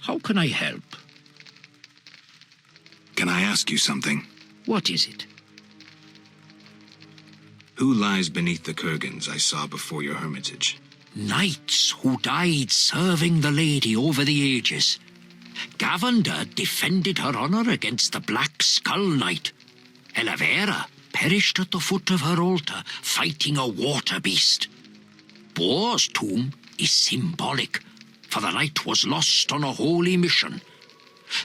How can I help? Can I ask you something? What is it? Who lies beneath the kurgans I saw before your hermitage? Knights who died serving the lady over the ages. Gavanda defended her honor against the Black Skull Knight. Elavera perished at the foot of her altar, fighting a water beast. Boar's tomb is symbolic, for the knight was lost on a holy mission.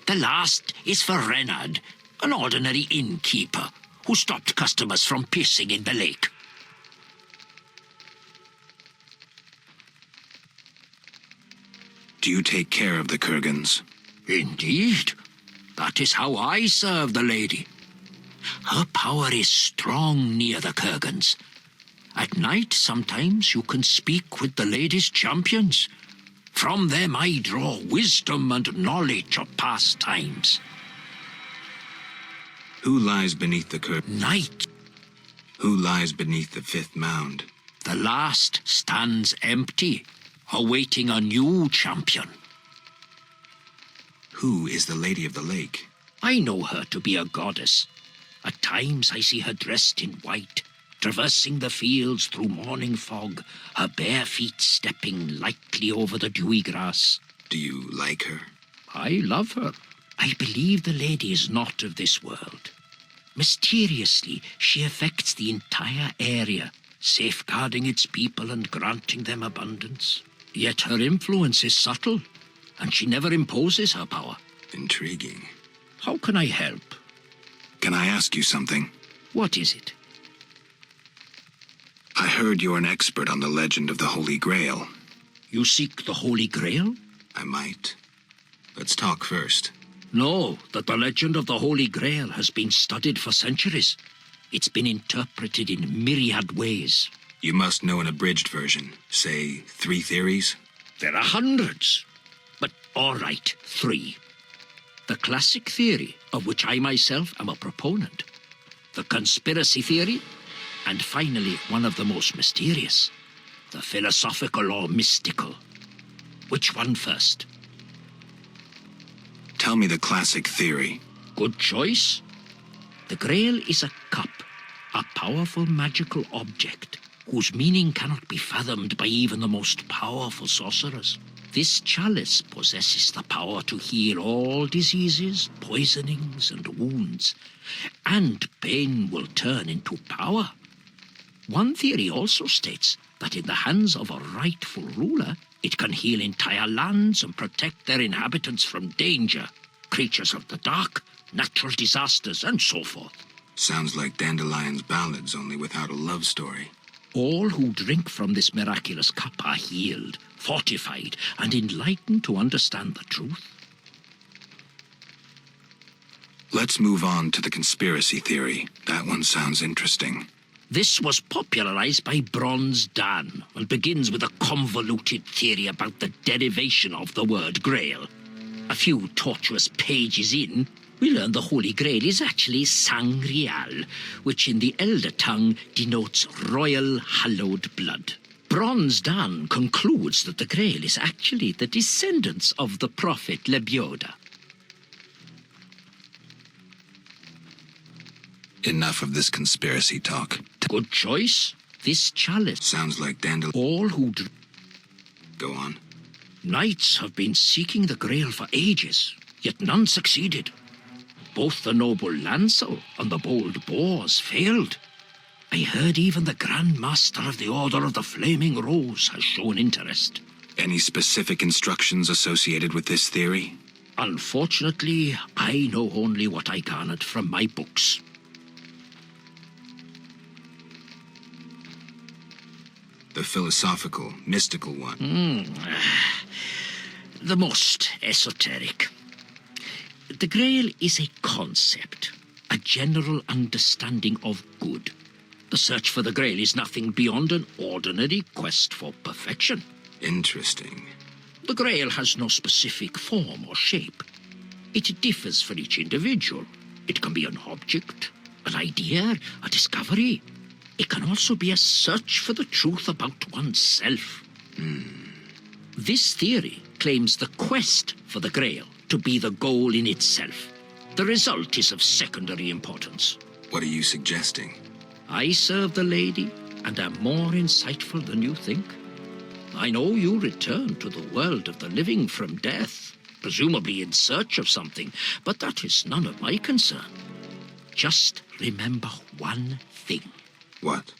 The last is for Renard, an ordinary innkeeper, who stopped customers from pissing in the lake. Do you take care of the kurgans? Indeed. That is how I serve the lady. Her power is strong near the kurgans. At night, sometimes you can speak with the lady's champions. From them I draw wisdom and knowledge of past times. Who lies beneath the kurgans? Night. Who lies beneath the fifth mound? The last stands empty, awaiting a new champion. Who is the Lady of the Lake? I know her to be a goddess. At times I see her dressed in white, traversing the fields through morning fog, her bare feet stepping lightly over the dewy grass. Do you like her? I love her. I believe the lady is not of this world. Mysteriously, she affects the entire area, safeguarding its people and granting them abundance. Yet her influence is subtle, and she never imposes her power. Intriguing. How can I help? Can I ask you something? What is it? I heard you're an expert on the legend of the Holy Grail. You seek the Holy Grail? I might. Let's talk first. Know that the legend of the Holy Grail has been studied for centuries. It's been interpreted in myriad ways. You must know an abridged version. Say, 3 theories? There are hundreds. But all right, 3. The classic theory, of which I myself am a proponent. The conspiracy theory. And finally, one of the most mysterious. The philosophical or mystical. Which one first? Tell me the classic theory. Good choice. The Grail is a cup, a powerful magical object, whose meaning cannot be fathomed by even the most powerful sorcerers. This chalice possesses the power to heal all diseases, poisonings, and wounds, and pain will turn into power. One theory also states that in the hands of a rightful ruler, it can heal entire lands and protect their inhabitants from danger, creatures of the dark, natural disasters, and so forth. Sounds like Dandelion's ballads, only without a love story. All who drink from this miraculous cup are healed, fortified, and enlightened to understand the truth. Let's move on to the conspiracy theory. That one sounds interesting. This was popularized by Bronze Dan and begins with a convoluted theory about the derivation of the word Grail. A few tortuous pages in, we learn the Holy Grail is actually Sangreal, which in the Elder tongue denotes royal hallowed blood. Bronze Dan concludes that the Grail is actually the descendants of the prophet Lebioda. Enough of this conspiracy talk. Good choice. This chalice. Sounds like dandelion. All who Go on. Knights have been seeking the Grail for ages, yet none succeeded. Both the noble Lancel and the bold Boars failed. I heard even the Grand Master of the Order of the Flaming Rose has shown interest. Any specific instructions associated with this theory? Unfortunately, I know only what I garnered from my books. The philosophical, mystical one. The most esoteric. The Grail is a concept, a general understanding of good. The search for the Grail is nothing beyond an ordinary quest for perfection. Interesting. The Grail has no specific form or shape. It differs for each individual. It can be an object, an idea, a discovery. It can also be a search for the truth about oneself. This theory claims the quest for the Grail to be the goal in itself. The result is of secondary importance. What are you suggesting? I serve the lady and am more insightful than you think. I know you return to the world of the living from death, presumably in search of something, but that is none of my concern. Just remember one thing. What?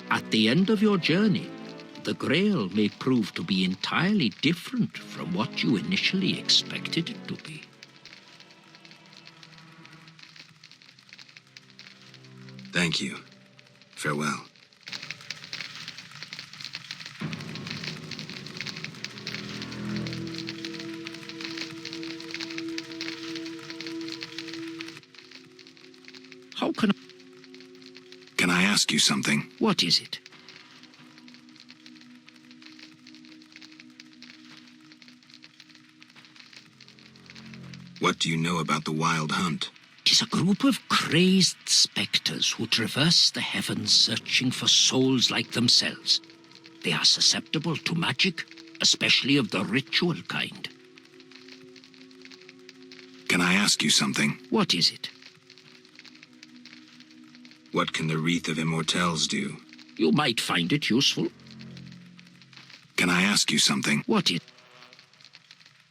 At the end of your journey, the Grail may prove to be entirely different from what you initially expected it to be. Thank you. Farewell. How can I... Can I ask you something? What is it? What do you know about the Wild Hunt? It is a group of crazed spectres who traverse the heavens searching for souls like themselves. They are susceptible to magic, especially of the ritual kind. Can I ask you something? What is it? What can the Wreath of Immortelles do? You might find it useful. Can I ask you something? What is...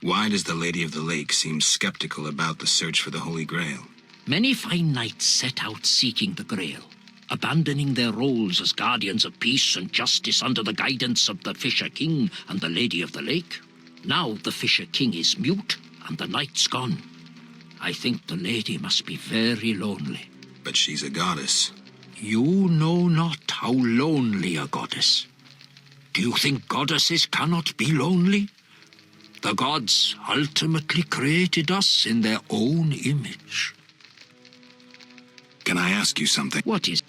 Why does the Lady of the Lake seem skeptical about the search for the Holy Grail? Many fine knights set out seeking the Grail, abandoning their roles as guardians of peace and justice under the guidance of the Fisher King and the Lady of the Lake. Now the Fisher King is mute and the knight's gone. I think the lady must be very lonely. But she's a goddess. You know not how lonely a goddess. Do you think goddesses cannot be lonely? The gods ultimately created us in their own image. Can I ask you something? What is...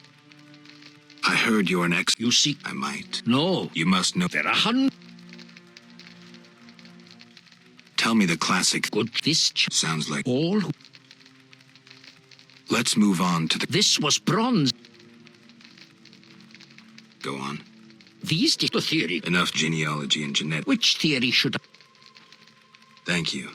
I heard you're an ex... You seek... I might. No. You must know... There are hundreds... Tell me the classic... Good. This... Sounds like... All who... Let's move on to the... This was bronze. Go on. These... The theory. Enough genealogy and genetics. Which theory should... Thank you.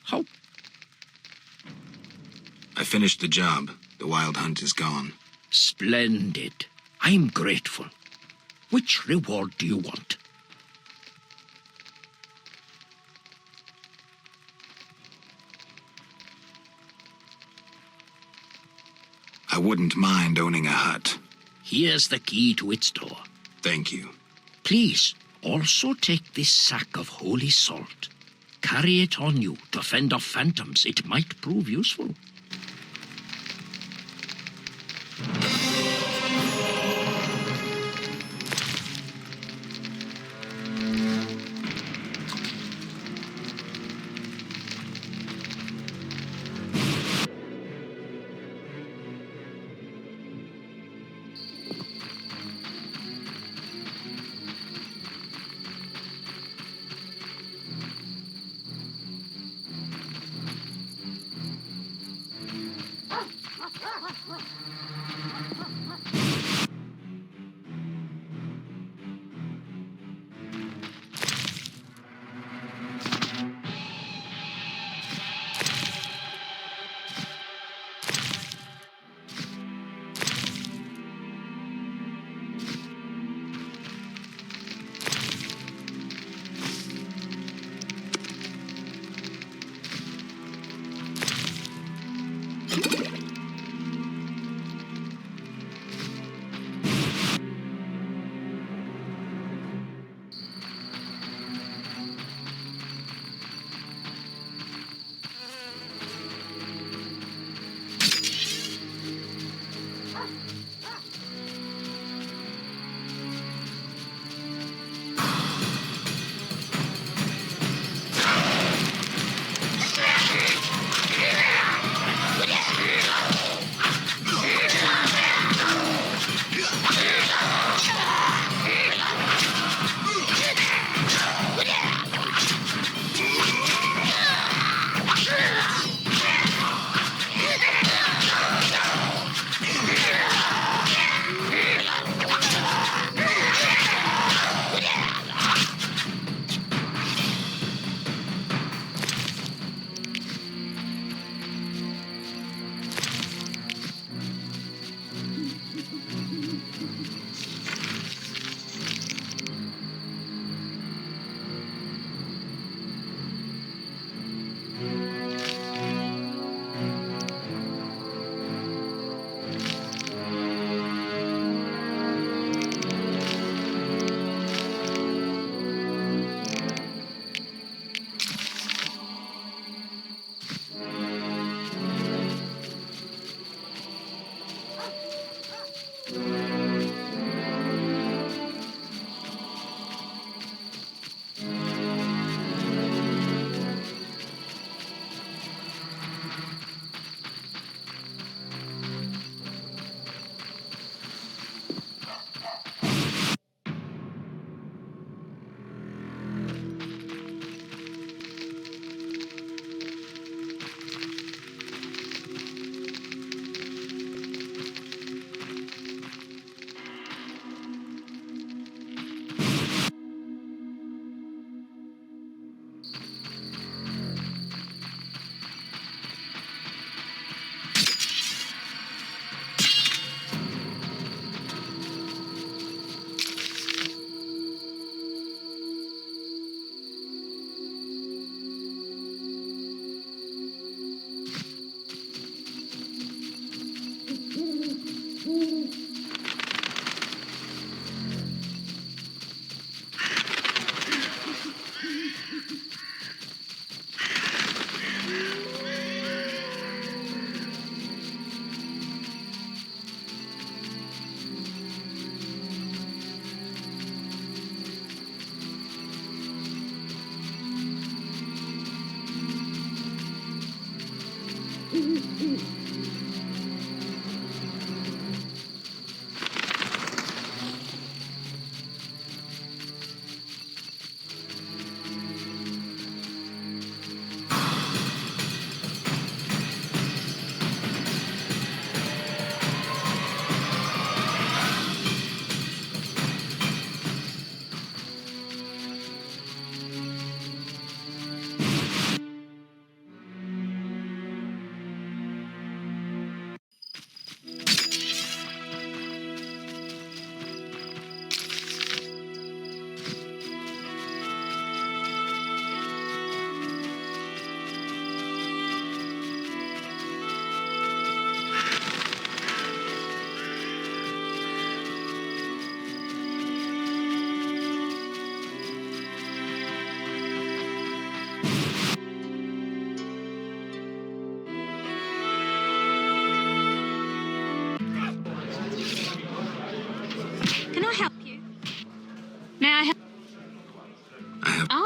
How? I finished the job. The wild hunt is gone. Splendid. I'm grateful. Which reward do you want? I wouldn't mind owning a hut. Here's the key to its door. Thank you. Please, also take this sack of holy salt. Carry it on you to fend off phantoms. It might prove useful.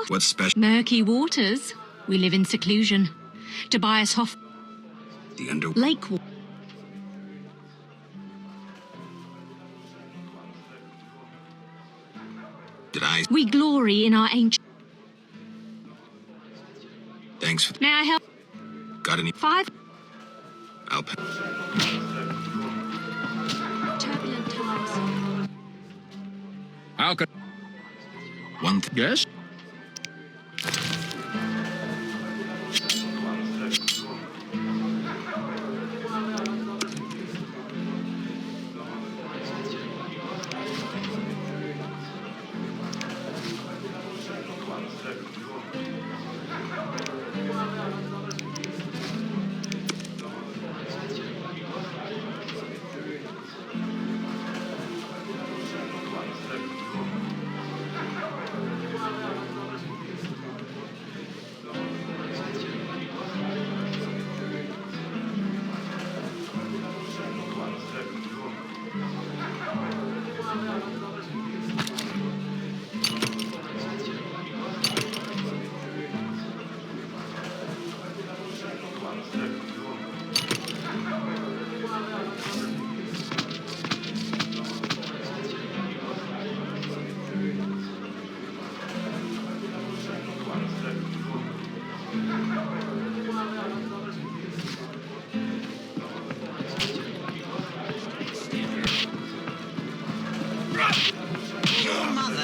What? What's special? Murky waters. We live in seclusion. Tobias Hoff. The under... Lake. Did I... We glory in our ancient... Thanks for... May I help? Got any... 5. I'll pay. Turbulent times. How can... One thing... Yes?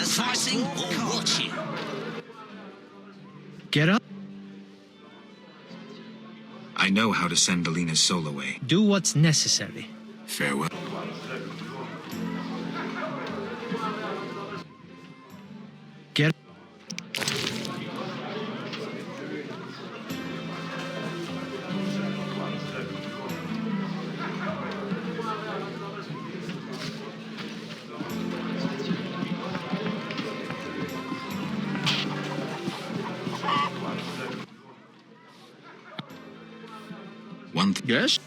Fighting or watching? Get up. I know how to send Alina's soul away. Do what's necessary. Farewell. Get One thing... Yes?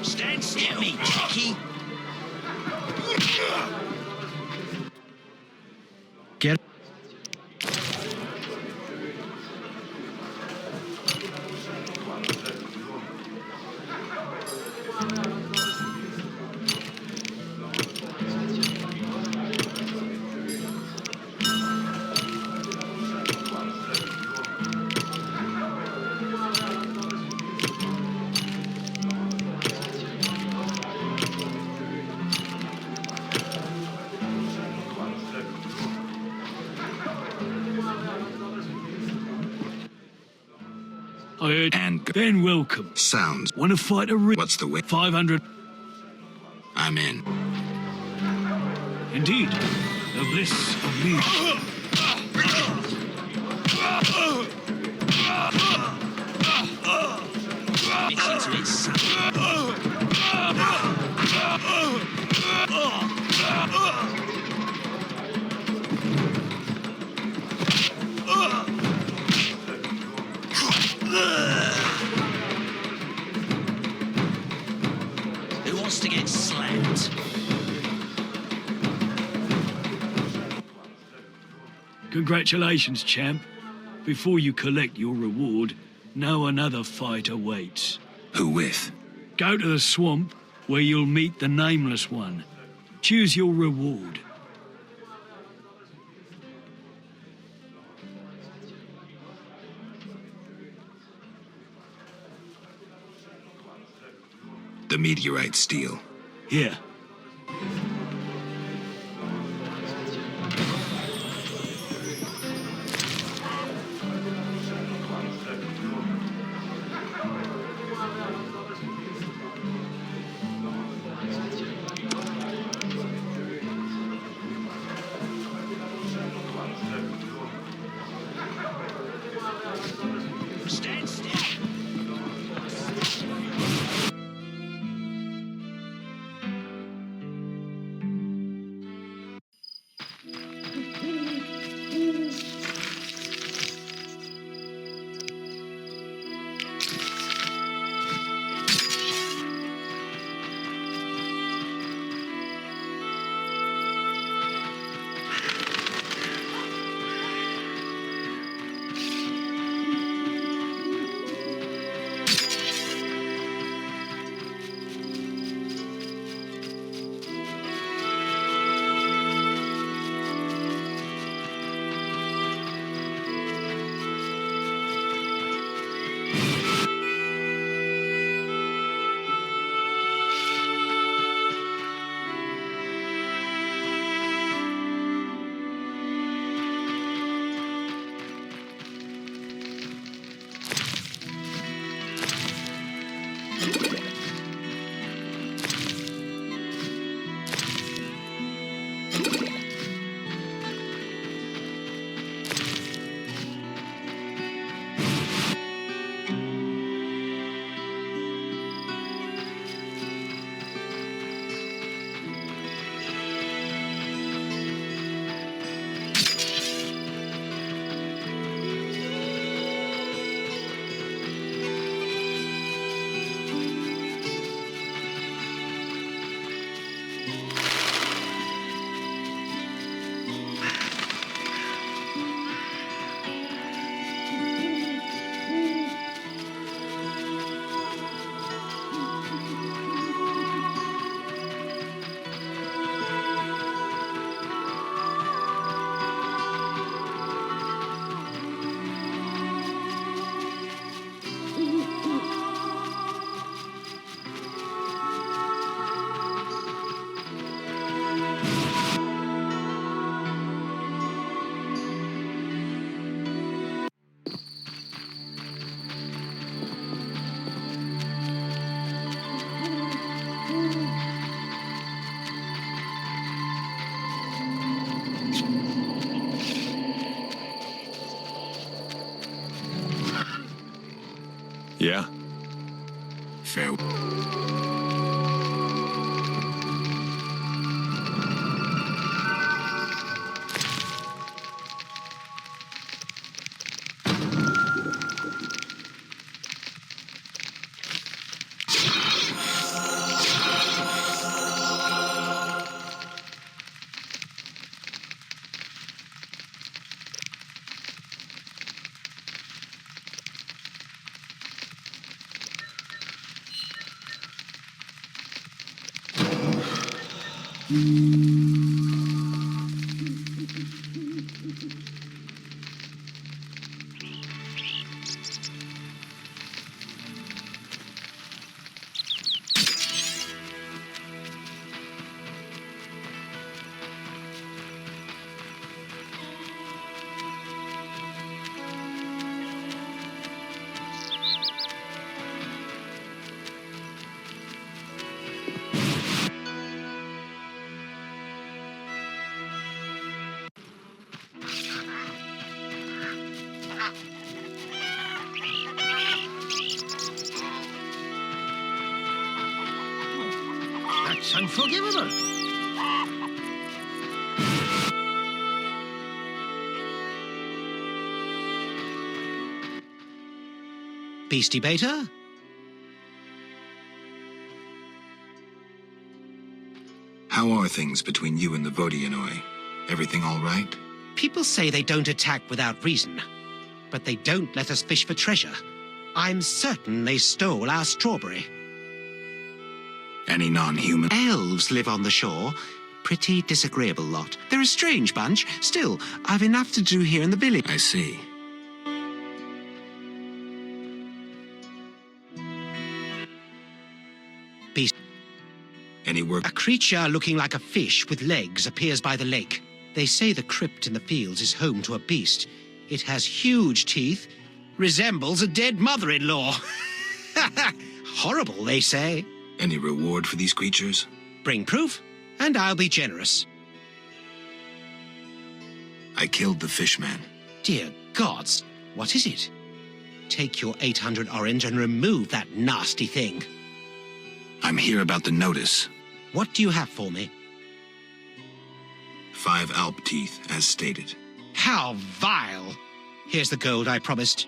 Stand still, me Jackie. Get I heard. And go. Then welcome. Sounds. Want to fight a ring? What's the way? 500. I'm in. Indeed. The bliss of me. Listen to it, son. Who wants to get slapped? Congratulations, champ. Before you collect your reward, know another fight awaits. Who with? Go to the swamp, where you'll meet the Nameless One. Choose your reward. The meteorite steel. Here. Yeah? Fair. That's unforgivable. Beastie Beta? How are things between you and the Vodianoi? Everything all right? People say they don't attack without reason, but they don't let us fish for treasure. I'm certain they stole our strawberry. Any non-human? Elves live on the shore. Pretty disagreeable lot. They're a strange bunch. Still, I've enough to do here in the village. I see. Beast. Any work? A creature looking like a fish with legs appears by the lake. They say the crypt in the fields is home to a beast. It has huge teeth, resembles a dead mother-in-law. Horrible, they say. Any reward for these creatures? Bring proof, and I'll be generous. I killed the fishman. Dear gods, what is it? Take your 800 orange and remove that nasty thing. I'm here about the notice. What do you have for me? 5 alp teeth, as stated. How vile! Here's the gold I promised.